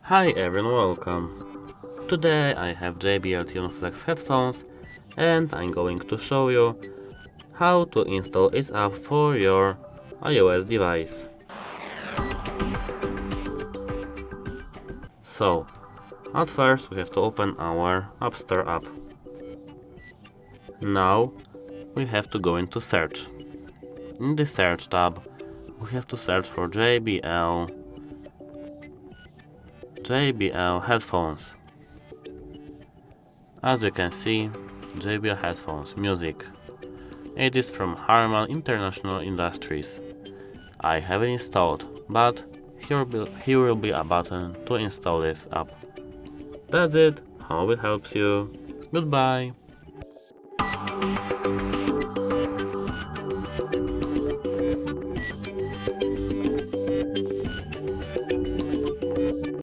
Hi everyone, welcome. Today I have JBL Tune Flex headphones and I'm going to show you how to install its app for your iOS device. So, at first we have to open our App Store app. Now we have to go into search. In the search tab we have to search for JBL headphones. As you can see, JBL headphones music. It is from Harman International Industries. I have it installed, but here will be a button to install this app. That's it. Hope it helps you. Goodbye.